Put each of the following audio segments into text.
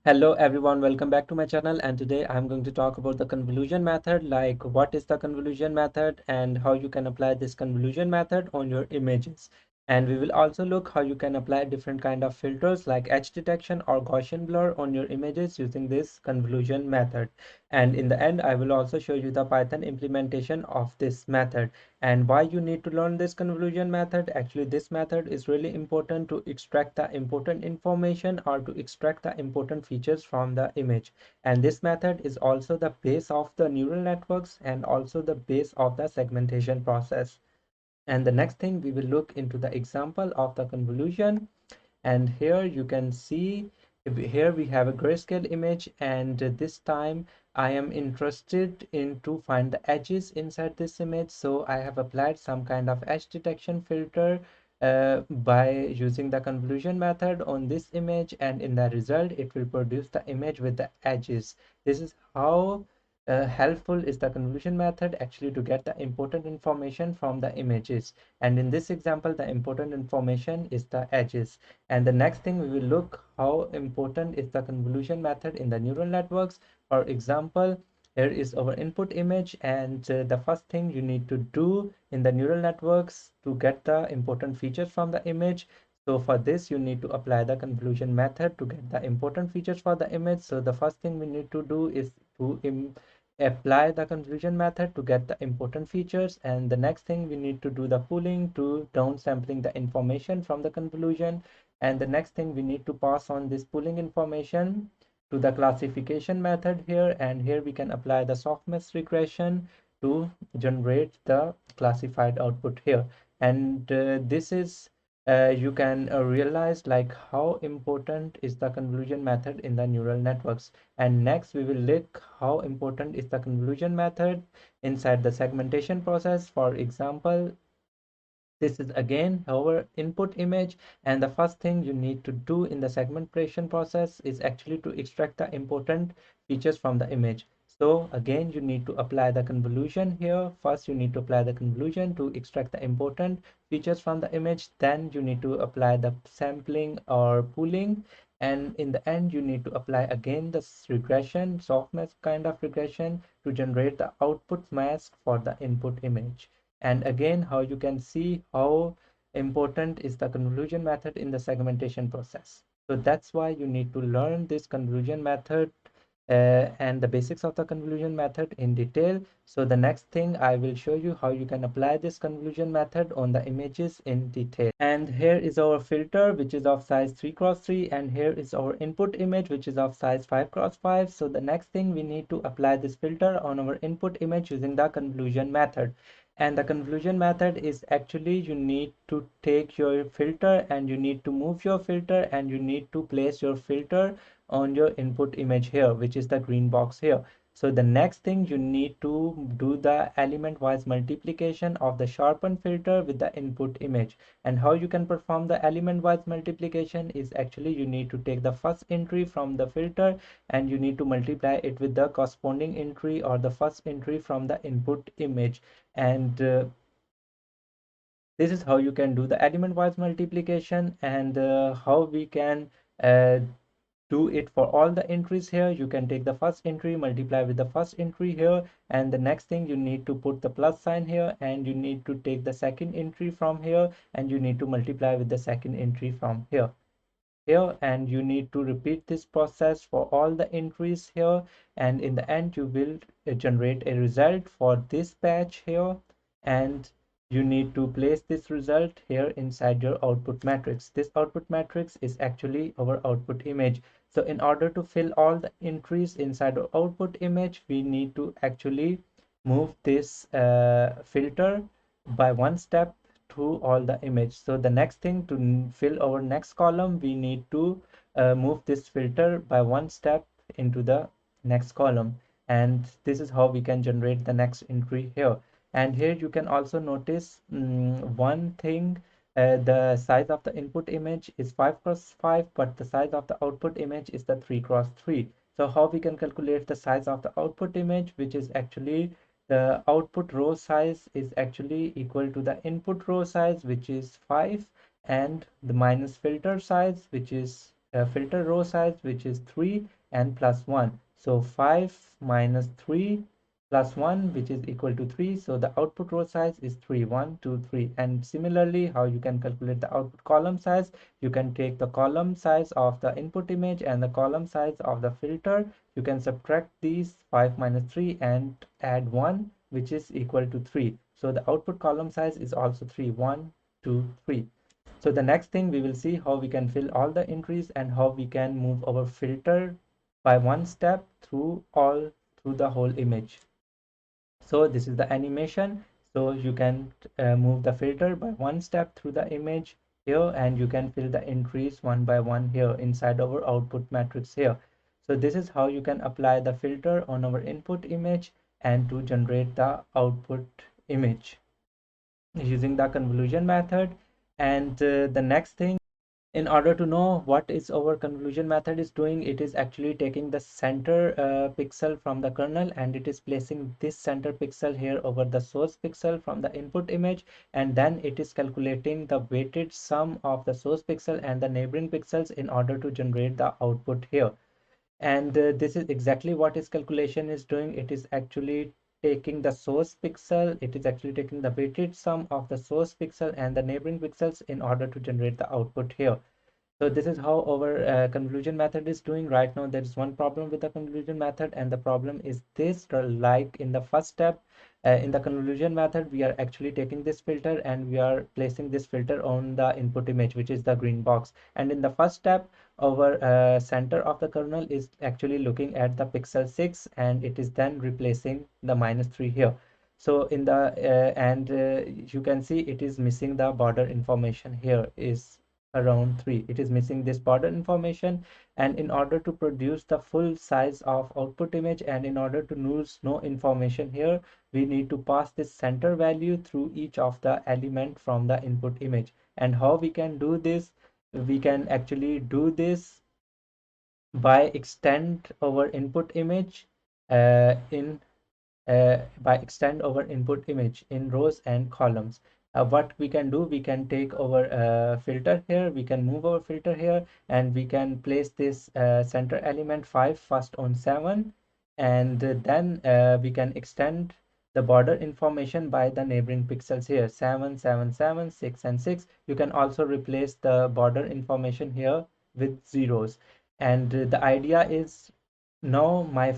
Hello everyone, welcome back to my channel, and today I'm going to talk about the convolution method, like what is the convolution method and how you can apply this convolution method on your images. And we will also look how you can apply different kind of filters like edge detection or Gaussian blur on your images using this convolution method. And in the end, I will also show you the Python implementation of this method and why you need to learn this convolution method. Actually, this method is really important to extract the important information or to extract the important features from the image. And this method is also the base of the neural networks and also the base of the segmentation process. And the next thing, we will look into the example of the convolution. And here you can see, here we have a grayscale image, and this time I am interested in to find the edges inside this image. So I have applied some kind of edge detection filter by using the convolution method on this image, and in the result it will produce the image with the edges. This is how helpful is the convolution method actually to get the important information from the images. And in this example, the important information is the edges. And the next thing, we will look how important is the convolution method in the neural networks. For example, here is our input image, and the first thing you need to do in the neural networks to get the important features from the image. So for this, you need to apply the convolution method to get the important features for the image. So the first thing we need to do is to apply the convolution method to get the important features, and the next thing we need to do the pooling to downsampling the information from the convolution, and the next thing we need to pass on this pooling information to the classification method here, and here we can apply the softmax regression to generate the classified output here. And this is you can realize like how important is the convolution method in the neural networks. And next we will look how important is the convolution method inside the segmentation process. For example, this is again our input image, and the first thing you need to do in the segmentation process is actually to extract the important features from the image. So again, you need to apply the convolution here. First, you need to apply the convolution to extract the important features from the image. Then you need to apply the sampling or pooling. And in the end, you need to apply again the regression, softmax kind of regression to generate the output mask for the input image. And again, how you can see how important is the convolution method in the segmentation process. So that's why you need to learn this convolution method and the basics of the convolution method in detail. So the next thing, I will show you how you can apply this convolution method on the images in detail. And here is our filter, which is of size 3x3, and here is our input image, which is of size 5x5. So the next thing, we need to apply this filter on our input image using the convolution method. And the convolution method is actually, you need to take your filter and you need to move your filter and you need to place your filter on your input image here, which is the green box here. So the next thing, you need to do the element wise multiplication of the sharpen filter with the input image. And how you can perform the element wise multiplication is actually, you need to take the first entry from the filter and you need to multiply it with the corresponding entry or the first entry from the input image. And this is how you can do the element wise multiplication. And how we can uh, do it for all the entries here. You can take the first entry, multiply with the first entry here, and the next thing, you need to put the plus sign here, and you need to take the second entry from here and you need to multiply with the second entry from here, and you need to repeat this process for all the entries here, and in the end you will generate a result for this patch here. And you need to place this result here inside your output matrix. This output matrix is actually our output image. So in order to fill all the entries inside our output image, we need to actually move this filter by one step through all the image. So the next thing, to fill our next column, we need to move this filter by one step into the next column. And this is how we can generate the next entry here. And here you can also notice one thing, the size of the input image is 5x5, but the size of the output image is the 3x3. So how we can calculate the size of the output image, which is actually the output row size is actually equal to the input row size, which is 5, and the minus filter size, which is filter row size, which is 3, and plus 1. So 5 minus 3 plus 1, which is equal to 3. So the output row size is 3, 1, 2, 3. And similarly, how you can calculate the output column size, you can take the column size of the input image and the column size of the filter. You can subtract these 5 minus 3 and add 1, which is equal to 3. So the output column size is also 3, 1, 2, 3. So the next thing we will see how we can fill all the entries and how we can move our filter by one step through the whole image. So this is the animation. So you can move the filter by one step through the image here, and you can fill the entries one by one here inside our output matrix here. So this is how you can apply the filter on our input image and to generate the output image using the convolution method. And the next thing, in order to know what is our convolution method is doing, it is actually taking the center pixel from the kernel, and it is placing this center pixel here over the source pixel from the input image, and then it is calculating the weighted sum of the source pixel and the neighboring pixels in order to generate the output here. And this is exactly what its calculation is doing. It is actually taking the source pixel, it is actually taking the weighted sum of the source pixel and the neighboring pixels in order to generate the output here. So this is how our convolution method is doing. Right now there is one problem with the convolution method, and the problem is this: like in the first step in the convolution method, we are actually taking this filter and we are placing this filter on the input image, which is the green box. And in the first step, our center of the kernel is actually looking at the pixel 6, and it is then replacing the minus 3 here. So in the you can see it is missing the border information here is around 3. It is missing this border information, and in order to produce the full size of output image and in order to lose no information here, we need to pass this center value through each of the element from the input image. And how we can do this? We can actually do this by extend our input image in by extend our input image in rows and columns. What we can do, we can take our filter here, we can move our filter here, and we can place this center element 5 first on 7, and then we can extend the border information by the neighboring pixels here, 7, 7, 7, 6, and 6. You can also replace the border information here with zeros. And the idea is, now my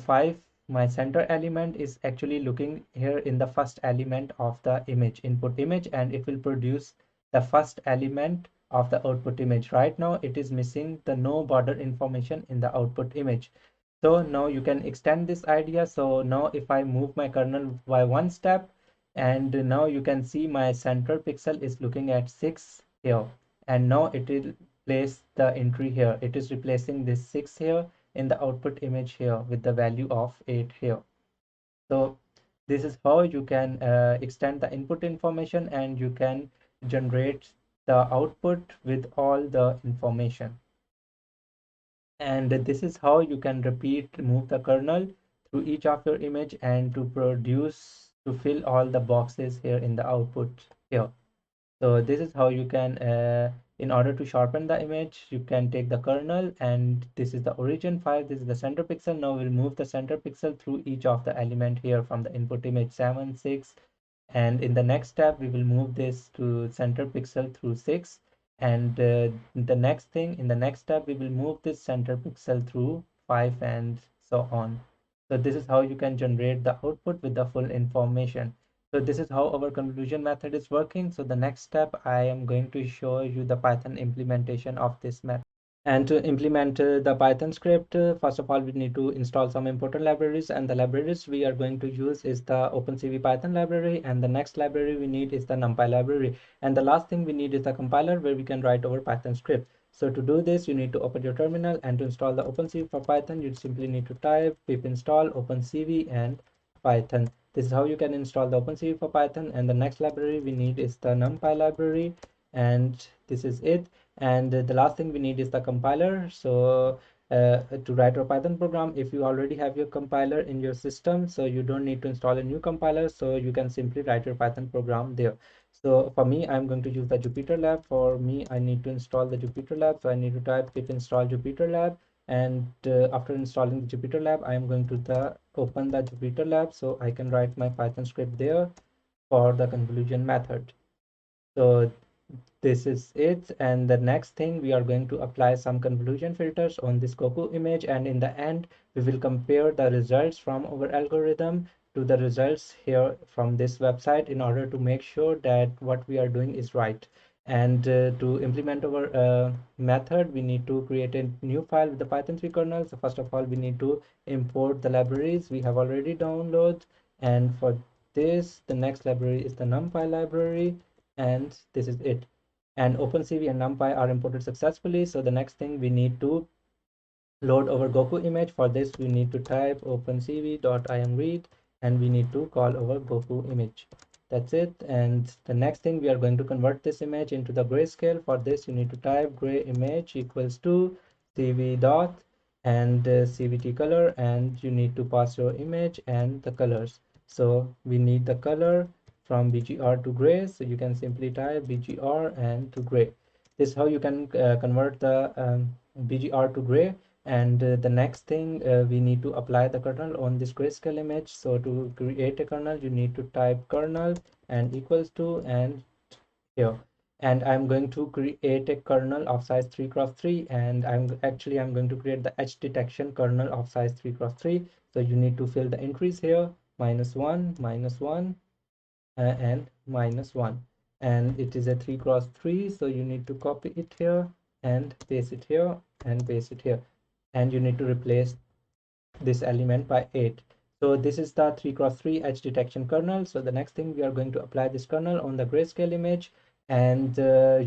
center element is actually looking here in the first element of the image, input image, and it will produce the first element of the output image. Right now it is missing the no border information in the output image. So now you can extend this idea. So now if I move my kernel by one step, and now you can see my center pixel is looking at 6 here, and now it will place the entry here. It is replacing this 6 here in the output image here with the value of 8 here. So this is how you can extend the input information and you can generate the output with all the information. And this is how you can move the kernel through each of your image and to fill all the boxes here in the output here. So this is how you can in order to sharpen the image, you can take the kernel, and this is the origin file, this is the center pixel. Now we'll move the center pixel through each of the element here from the input image 7, 6, and in the next step we will move this to center pixel through 6, and the next thing, in the next step we will move this center pixel through 5, and so on. So this is how you can generate the output with the full information. So this is how our convolution method is working. So the next step, I am going to show you the Python implementation of this method. And to implement the Python script, first of all, we need to install some important libraries, and the libraries we are going to use is the OpenCV Python library, and the next library we need is the NumPy library, and the last thing we need is the compiler where we can write our Python script. So to do this, you need to open your terminal, and to install the OpenCV for Python, you simply need to type pip install OpenCV and Python. This is how you can install the OpenCV for Python, and the next library we need is the NumPy library, and this is it. And the last thing we need is the compiler. So to write a Python program, if you already have your compiler in your system, so you don't need to install a new compiler, so you can simply write your Python program there. So for me, I'm going to use the JupyterLab. For me, I need to install the JupyterLab, so I need to type pip install JupyterLab, and after installing the JupyterLab, I am going to open the JupyterLab, so I can write my Python script there for the convolution method. So this is it, and the next thing, we are going to apply some convolution filters on this Goku image, and in the end we will compare the results from our algorithm to the results here from this website in order to make sure that what we are doing is right. And to implement our method, we need to create a new file with the Python 3 kernel. So first of all, we need to import the libraries we have already downloaded, and for this, the next library is the NumPy library, and this is it. And OpenCV and NumPy are imported successfully. So the next thing, we need to load our Goku image. For this, we need to type opencv.imread, and we need to call our Goku image. That's it. And the next thing, we are going to convert this image into the grayscale. For this, you need to type gray image equals to cv dot and cvt color, and you need to pass your image and the colors. So we need the color from bgr to gray, so you can simply type bgr and to gray. This is how you can convert the bgr to gray. And the next thing, we need to apply the kernel on this grayscale image. So to create a kernel, you need to type kernel and equals to, and here, and I'm going to create a kernel of size 3 cross 3, and I'm going to create the edge detection kernel of size 3 cross 3. So you need to fill the entries here, -1, -1, and -1, and it is a 3 cross 3, so you need to copy it here and paste it here and paste it here, and you need to replace this element by 8. So this is the 3 cross 3 edge detection kernel. So the next thing, we are going to apply this kernel on the grayscale image, and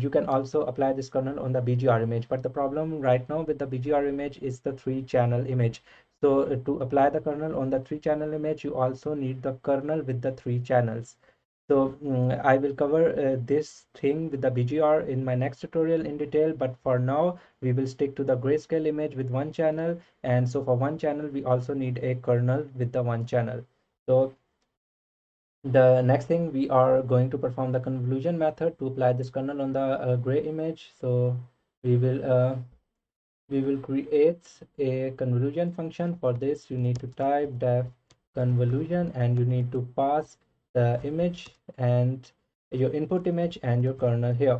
you can also apply this kernel on the BGR image. But the problem right now with the BGR image is the 3-channel image. So to apply the kernel on the 3-channel image, you also need the kernel with the 3 channels. So I will cover this thing with the BGR in my next tutorial in detail, but for now we will stick to the grayscale image with 1 channel. And so for 1 channel, we also need a kernel with the 1 channel. So the next thing, we are going to perform the convolution method to apply this kernel on the gray image. So we will create a convolution function. For this, you need to type def convolution, and you need to pass the image and your input image and your kernel here.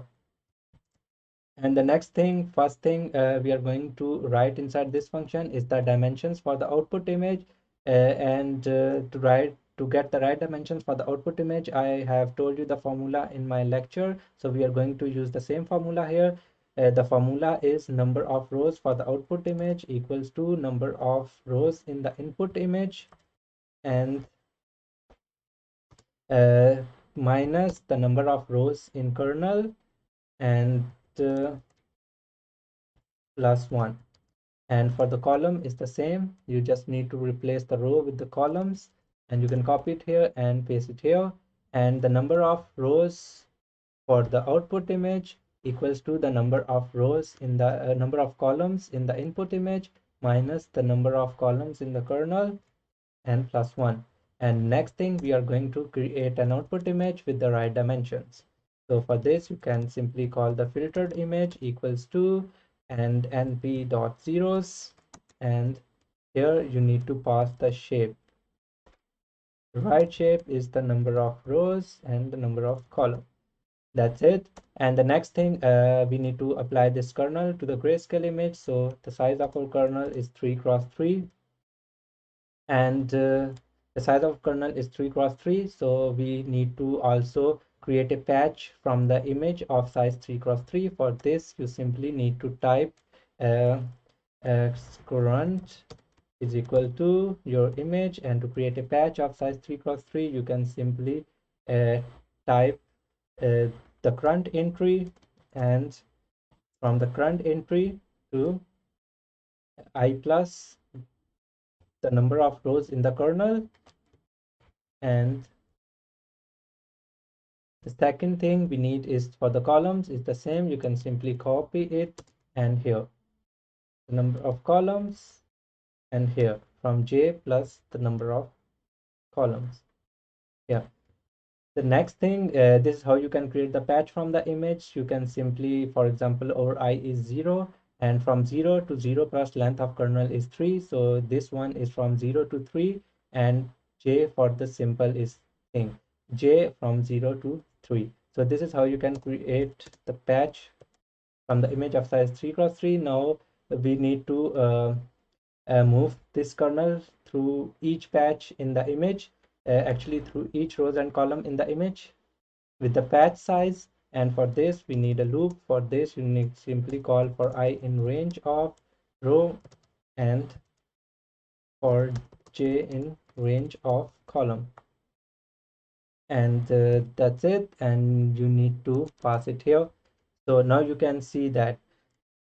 And the next thing, first thing, we are going to write inside this function is the dimensions for the output image. And to get the right dimensions for the output image, I have told you the formula in my lecture. So we are going to use the same formula here. The formula is number of rows for the output image equals to number of rows in the input image, and uh, minus the number of rows in kernel, and plus 1. And for the column is the same. You just need to replace the row with the columns, and you can copy it here and paste it here. And the number of rows for the output image equals to the number of rows in the number of columns in the input image minus the number of columns in the kernel, and plus 1. And next thing, we are going to create an output image with the right dimensions. So for this, you can simply call the filtered image equals to and np dot zeros, and here you need to pass the shape. The right shape is the number of rows and the number of columns. That's it. And the next thing, we need to apply this kernel to the grayscale image. So the size of our kernel is 3 cross 3, and the size of kernel is 3 cross 3. So we need to also create a patch from the image of size 3 cross 3. For this, you simply need to type uh, current is equal to your image, and to create a patch of size 3 cross 3, you can simply type the current entry, and from the current entry to I plus the number of rows in the kernel. And the second thing we need is for the columns is the same. You can simply copy it and here. the number of columns, and here from j plus the number of columns. Yeah. The next thing, this is how you can create the patch from the image. You can simply, for example, over I is 0, and from 0 to 0 plus length of kernel is 3. So this one is from 0 to 3, and j for the simple is thing, j from 0 to 3. So this is how you can create the patch from the image of size 3 cross 3. Now we need to move this kernel through each patch in the image, actually through each rows and column in the image with the patch size. And for this we need a loop. For this you need simply call for I in range of row, and for j in range of column, and that's it, and you need to pass it here. So now you can see that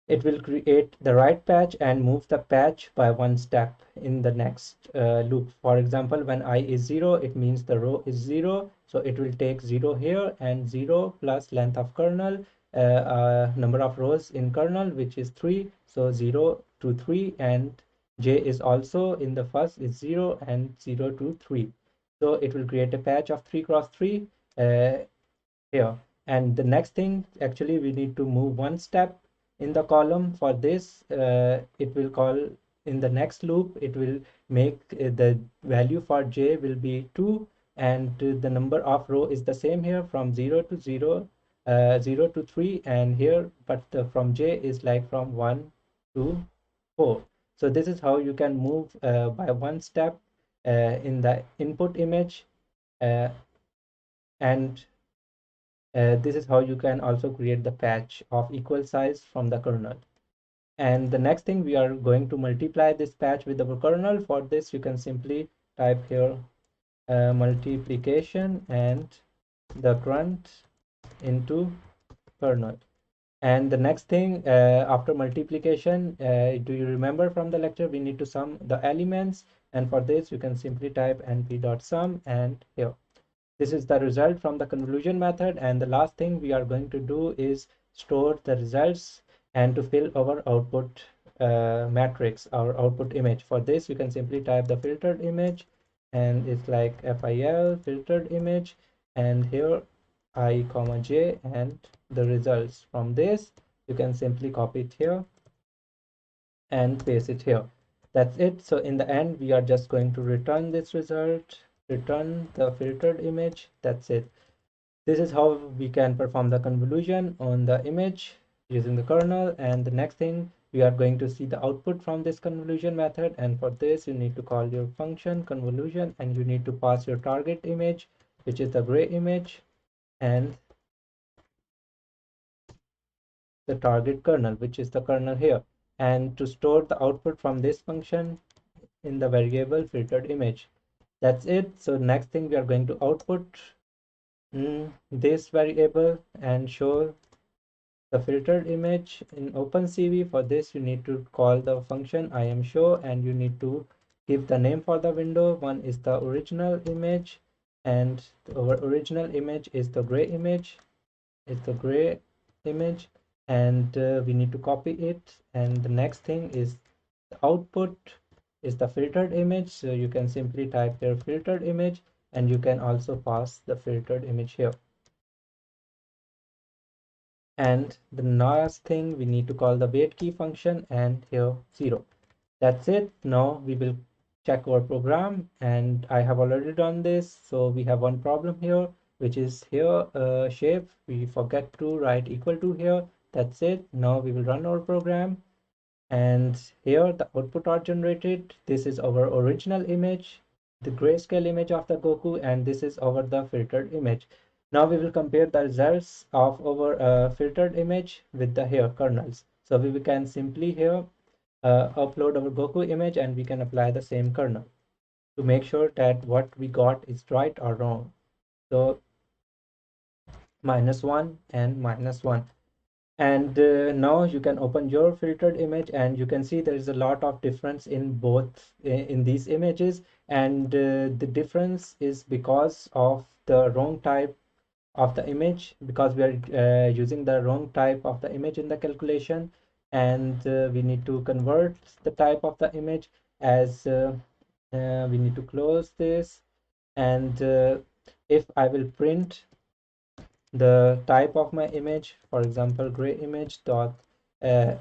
it will create the right patch and move the patch by one step in the next loop. For example, when I is 0, it means the row is 0. So it will take 0 here, and 0 plus length of kernel, number of rows in kernel, which is 3. So 0 to 3, and j is also in the first is 0, and 0 to 3. So it will create a patch of 3 cross 3 here. And the next thing, actually we need to move one step in the column. For this it will call in the next loop, it will make the value for j will be 2, and the number of row is the same here from 0 to 0, 0 to 3, and here, but from j is like from 1 to 4. So this is how you can move by one step in the input image, uh, and this is how you can also create the patch of equal size from the kernel. And the next thing, we are going to multiply this patch with our kernel. For this you can simply type here multiplication and the grunt into kernel. And the next thing, after multiplication, do you remember from the lecture, we need to sum the elements, and for this you can simply type np.sum, and here this is the result from the convolution method. And the last thing we are going to do is store the results and to fill our output matrix, our output image. For this you can simply type the filtered image, and it's like fil filtered image, and here I comma j, and the results from this you can simply copy it here and paste it here. That's it. So in the end we are just going to return this result, return the filtered image. That's it. This is how we can perform the convolution on the image using the kernel. And the next thing, we are going to see the output from this convolution method, and for this you need to call your function convolution, and you need to pass your target image, which is the gray image, and the target kernel, which is the kernel here, and to store the output from this function in the variable filtered image. That's it. So next thing, we are going to output this variable and show the filtered image in OpenCV. For this you need to call the function imshow, and you need to give the name for the window. One is the original image, and our original image is the gray image, and we need to copy it. And the next thing is the output is the filtered image, so you can simply type here filtered image, and you can also pass the filtered image here. And the last thing, we need to call the wait key function, and here 0. That's it. Now we will check our program, and I have already done this. So we have one problem here, which is here shape, we forget to write equal to here. That's it. Now we will run our program, and here the output are generated. This is our original image, the grayscale image of the Goku, and this is our the filtered image. Now we will compare the results of our filtered image with the here kernels. So we can simply here upload our Goku image, and we can apply the same kernel to make sure that what we got is right or wrong. So -1 and -1. And now you can open your filtered image, and you can see there is a lot of difference in both in these images. And the difference is because of the wrong type of the image, because we are using the wrong type of the image in the calculation. and we need to convert the type of the image as we need to close this, and if I will print the type of my image, for example gray image dot uh,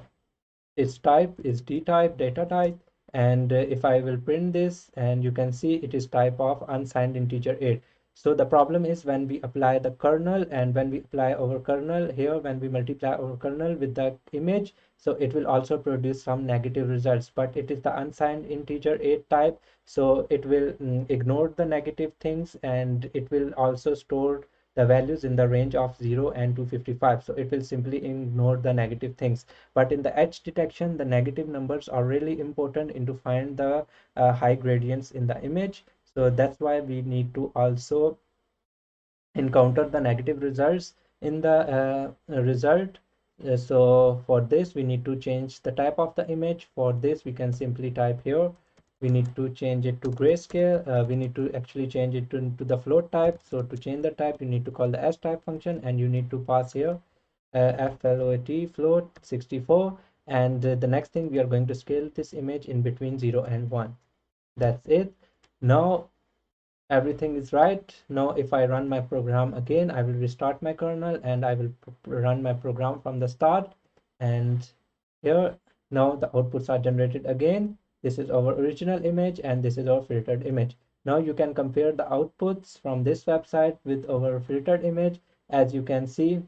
its type is d type data type, and if I will print this, and you can see it is type of unsigned integer 8. So the problem is when we apply the kernel, and when we apply our kernel here, when we multiply our kernel with the image, so it will also produce some negative results, but it is the unsigned integer 8 type, so it will ignore the negative things, and it will also store the values in the range of 0 and 255, so it will simply ignore the negative things. But in the edge detection, the negative numbers are really important in to find the high gradients in the image. So that's why we need to also encounter the negative results in the result. So for this, we need to change the type of the image. For this, we can simply type here. We need to change it to grayscale. We need to actually change it to the float type. So to change the type, you need to call the s type function, and you need to pass here float 64, and the next thing, we are going to scale this image in between 0 and 1. That's it. Now everything is right. Now if I run my program again, I will restart my kernel, and I will run my program from the start, and here now the outputs are generated again. This is our original image, and this is our filtered image. Now you can compare the outputs from this website with our filtered image. As you can see,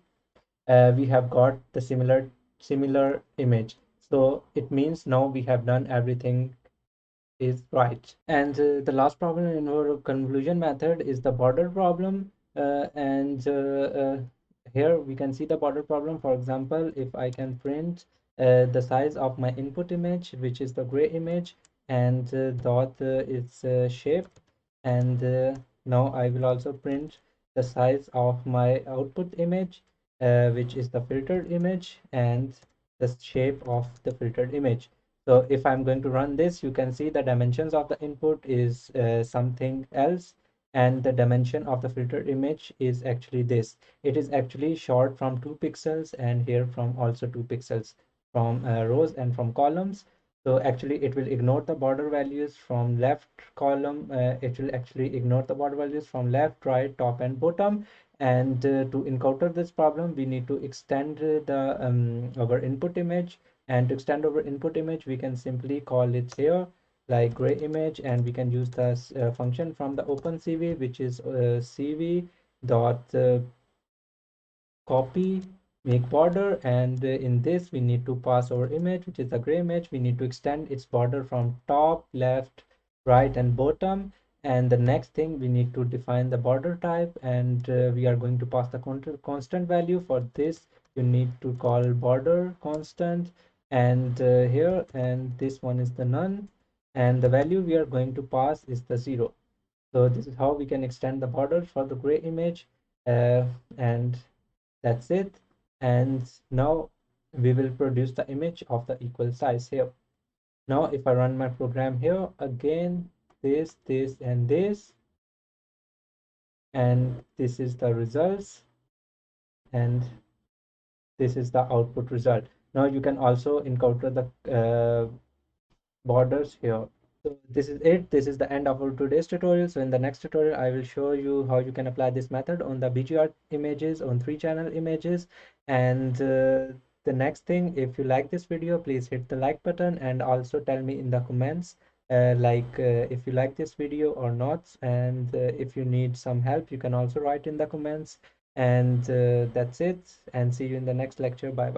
we have got the similar image, so it means now we have done everything is right. And the last problem in our convolution method is the border problem, and here we can see the border problem. For example, if I can print the size of my input image, which is the gray image, and dot its shape, and now I will also print the size of my output image, which is the filtered image, and the shape of the filtered image. So if I'm going to run this, you can see the dimensions of the input is something else, and the dimension of the filtered image is actually this. It is actually short from 2 pixels, and here from also 2 pixels from rows and from columns. So actually it will ignore the border values from left column. It will actually ignore the border values from left, right, top, and bottom. And to encounter this problem, we need to extend the our input image. And to extend our input image, we can simply call it here like gray image, and we can use this function from the OpenCV, which is cv dot copy make border, and in this we need to pass our image, which is the gray image. We need to extend its border from top, left, right, and bottom. And the next thing, we need to define the border type, and we are going to pass the constant value. For this, you need to call border constant, and here, and this one is the none, and the value we are going to pass is the 0. So this is how we can extend the border for the gray image, and that's it. And now we will produce the image of the equal size here. Now if I run my program here again, this and this, and this is the results, and this is the output result. Now you can also encounter the borders here. So this is it. This is the end of our today's tutorial. So in the next tutorial, I will show you how you can apply this method on the BGR images, on 3-channel images. And the next thing, if you like this video, please hit the like button, and also tell me in the comments if you like this video or not. And if you need some help, you can also write in the comments. And that's it. And see you in the next lecture. Bye bye.